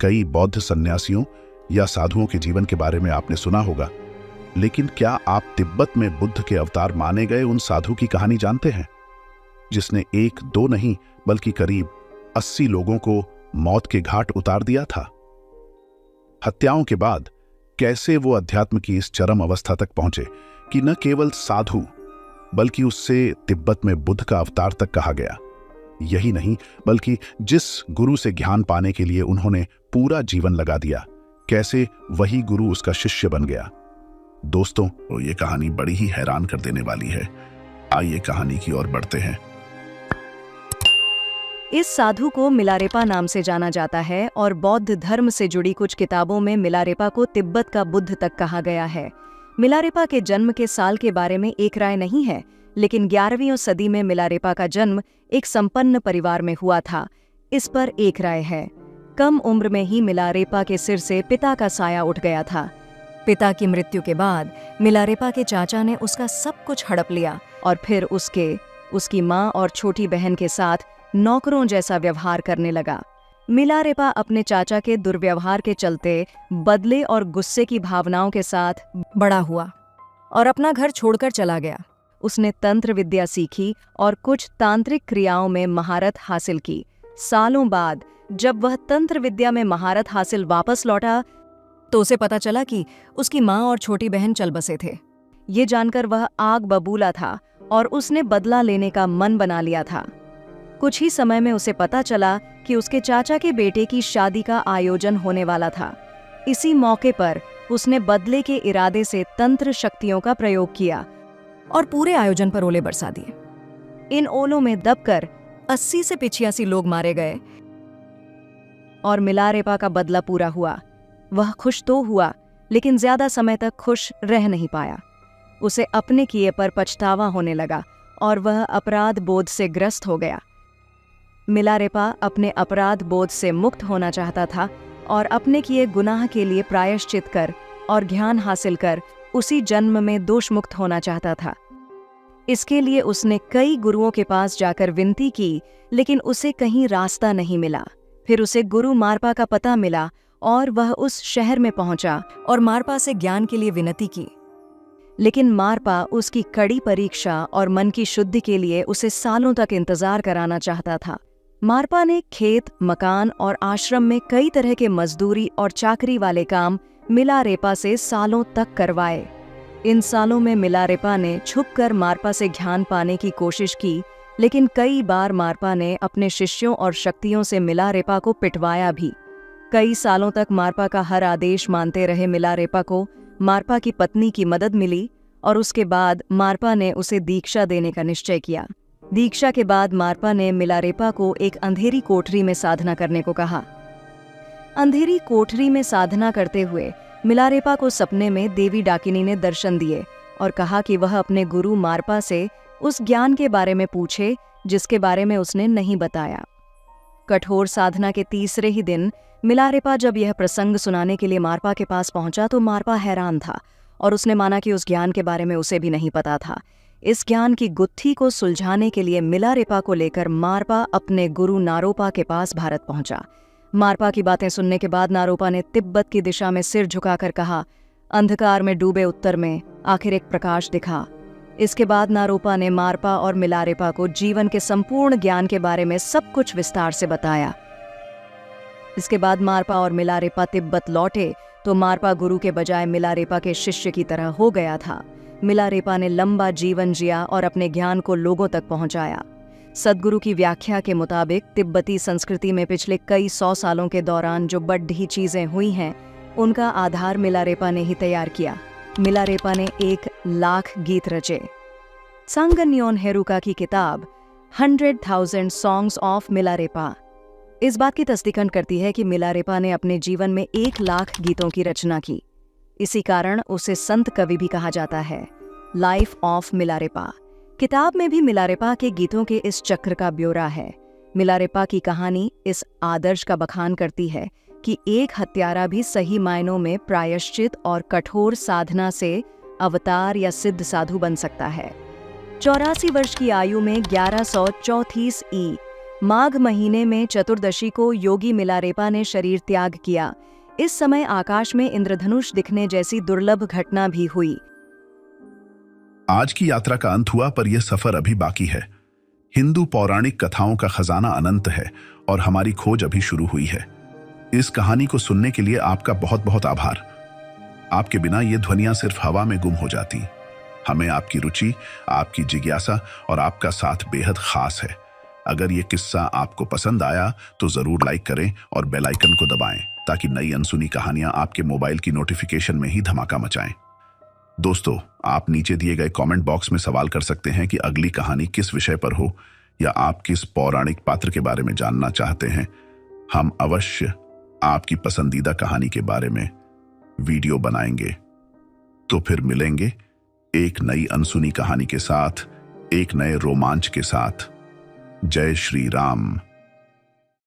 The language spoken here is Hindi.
कई बौद्ध सन्यासियों या साधुओं के जीवन के बारे में आपने सुना होगा, लेकिन क्या आप तिब्बत में बुद्ध के अवतार माने गए उन साधु की कहानी जानते हैं, जिसने एक दो नहीं बल्कि करीब 80 लोगों को मौत के घाट उतार दिया था? हत्याओं के बाद कैसे वो अध्यात्म की इस चरम अवस्था तक पहुंचे कि न केवल साधु बल्कि उससे तिब्बत में बुद्ध का अवतार तक कहा गया। यही नहीं बल्कि जिस गुरु से ज्ञान पाने के लिए उन्होंने पूरा जीवन लगा दिया, कैसे वही गुरु उसका शिष्य बन गया। दोस्तों, ये कहानी बड़ी ही हैरान कर देने वाली है। आइए कहानी की ओर बढ़ते हैं। इस साधु को मिलारेपा नाम से जाना जाता है और बौद्ध धर्म से जुड़ी कुछ किताबों में मिलारेपा को तिब्बत का बुद्ध तक कहा गया है। मिलारेपा के जन्म के साल के बारे में एक राय नहीं है, लेकिन 11वीं सदी में मिलारेपा का जन्म एक संपन्न परिवार में हुआ था, इस पर एक राय है। कम उम्र में ही मिलारेपा के सिर से पिता का साया उठ गया था। पिता की मृत्यु के बाद मिलारेपा के चाचा ने उसका सब कुछ हड़प लिया और फिर उसकी माँ और छोटी बहन के साथ नौकरों जैसा व्यवहार करने लगा। मिलारेपा अपने चाचा के दुर्व्यवहार के चलते बदले और गुस्से की भावनाओं के साथ बड़ा हुआ और अपना घर छोड़कर चला गया। उसने तंत्र विद्या सीखी और कुछ तांत्रिक क्रियाओं में महारत हासिल की। सालों बाद जब वह तंत्र विद्या में महारत हासिल वापस लौटा तो उसे पता चला कि उसकी माँ और छोटी बहन चल बसे थे। ये जानकर वह आग बबूला था और उसने बदला लेने का मन बना लिया था। कुछ ही समय में उसे पता चला कि उसके चाचा के बेटे की शादी का आयोजन होने वाला था। इसी मौके पर उसने बदले के इरादे से तंत्र शक्तियों का प्रयोग किया और पूरे आयोजन पर ओले बरसा दिए। इन ओलों में दबकर 80 से 85 लोग मारे गए और मिलारेपा का बदला पूरा हुआ। वह खुश तो हुआ, लेकिन ज्यादा समय तक खुश रह नहीं पाया। उसे अपने किए पर पछतावा होने लगा और वह अपराध बोध से ग्रस्त हो गया। मिलारेपा अपने अपराध बोध से मुक्त होना चाहता था और अपने किए गुनाह के लिए प्रायश्चित कर और ज्ञान हासिल कर उसी जन्म में दोष मुक्त होना चाहता था। इसके लिए उसने कई गुरुओं के पास जाकर विनती की, लेकिन उसे कहीं रास्ता नहीं मिला। फिर उसे गुरु मारपा का पता मिला और वह उस शहर में पहुंचा और मारपा से ज्ञान के लिए विनती की। लेकिन मारपा उसकी कड़ी परीक्षा और मन की शुद्धि के लिए उसे सालों तक इंतजार कराना चाहता था। मारपा ने खेत, मकान और आश्रम में कई तरह के मजदूरी और चाकरी वाले काम मिलारेपा से सालों तक करवाए। इन सालों में मिलारेपा ने छुपकर मारपा से ज्ञान पाने की कोशिश की, लेकिन कई बार मारपा ने अपने शिष्यों और शक्तियों से मिलारेपा को पिटवाया भी। कई सालों तक मारपा का हर आदेश मानते रहे मिलारेपा को मारपा की पत्नी की मदद मिली और उसके बाद मारपा ने उसे दीक्षा देने का निश्चय किया। दीक्षा के बाद मारपा ने मिलारेपा को एक अंधेरी कोठरी में साधना करने को कहा। अंधेरी कोठरी में साधना करते हुए मिलारेपा को सपने में देवी डाकिनी ने दर्शन दिए और कहा कि वह अपने गुरु मारपा से उस ज्ञान के बारे में पूछे जिसके बारे में उसने नहीं बताया। कठोर साधना के तीसरे ही दिन मिलारेपा जब यह प्रसंग सुनाने के लिए मारपा के पास पहुंचा तो मारपा हैरान था और उसने माना कि उस ज्ञान के बारे में उसे भी नहीं पता था। इस ज्ञान की गुत्थी को सुलझाने के लिए मिलारेपा को लेकर मारपा अपने गुरु नारोपा के पास भारत पहुंचा। मारपा की बातें सुनने के बाद नारोपा ने तिब्बत की दिशा में सिर झुकाकर कहा, अंधकार में डूबे उत्तर में आखिर एक प्रकाश दिखा। इसके बाद नारोपा ने मारपा और मिलारेपा को जीवन के संपूर्ण ज्ञान के बारे में सब कुछ विस्तार से बताया। इसके बाद मारपा और मिलारेपा तिब्बत लौटे तो मारपा गुरु के बजाय मिलारेपा के शिष्य की तरह हो गया था। मिलारेपा ने लंबा जीवन जिया और अपने ज्ञान को लोगों तक पहुंचाया। सद्गुरु की व्याख्या के मुताबिक तिब्बती संस्कृति में पिछले कई 100 सालों के दौरान जो बढ़ी चीजें हुई हैं, उनका आधार मिलारेपा ने ही तैयार किया। मिलारेपा ने 1,00,000 गीत रचे। सांगन्योन हेरुका की किताब 100,000 सॉन्ग्स ऑफ मिलारेपा इस बात की तस्दीकन करती है कि मिलारेपा ने अपने जीवन में 1,00,000 गीतों की रचना की। इसी कारण उसे संत कवि भी कहा जाता है। लाइफ ऑफ मिलारेपा किताब में भी मिलारेपा के गीतों के इस चक्र का ब्यौरा है। मिलारेपा की कहानी इस आदर्श का बखान करती है कि एक हत्यारा भी सही मायनों में प्रायश्चित और कठोर साधना से अवतार या सिद्ध साधु बन सकता है। 84 वर्ष की आयु में 1134 ई माघ महीने में चतुर्दशी को योगी मिलारेपा ने शरीर त्याग किया। इस समय आकाश में इंद्रधनुष दिखने जैसी दुर्लभ घटना भी हुई। आज की यात्रा का अंत हुआ, पर यह सफर अभी बाकी है। हिंदू पौराणिक कथाओं का खजाना अनंत है और हमारी खोज अभी शुरू हुई है। इस कहानी को सुनने के लिए आपका बहुत बहुत आभार। आपके बिना ये ध्वनियां सिर्फ हवा में गुम हो जाती। हमें आपकी रुचि, आपकी जिज्ञासा और आपका साथ बेहद खास है। अगर ये किस्सा आपको पसंद आया तो जरूर लाइक करें और बेल आइकन को दबाएं ताकि नई अनसुनी कहानियां आपके मोबाइल की नोटिफिकेशन में ही धमाका मचाएं। दोस्तों, आप नीचे दिए गए कमेंट बॉक्स में सवाल कर सकते हैं कि अगली कहानी किस विषय पर हो या आप किस पौराणिक पात्र के बारे में जानना चाहते हैं। हम अवश्य आपकी पसंदीदा कहानी के बारे में वीडियो बनाएंगे। तो फिर मिलेंगे एक नई अनसुनी कहानी के साथ, एक नए रोमांच के साथ। जय श्री राम।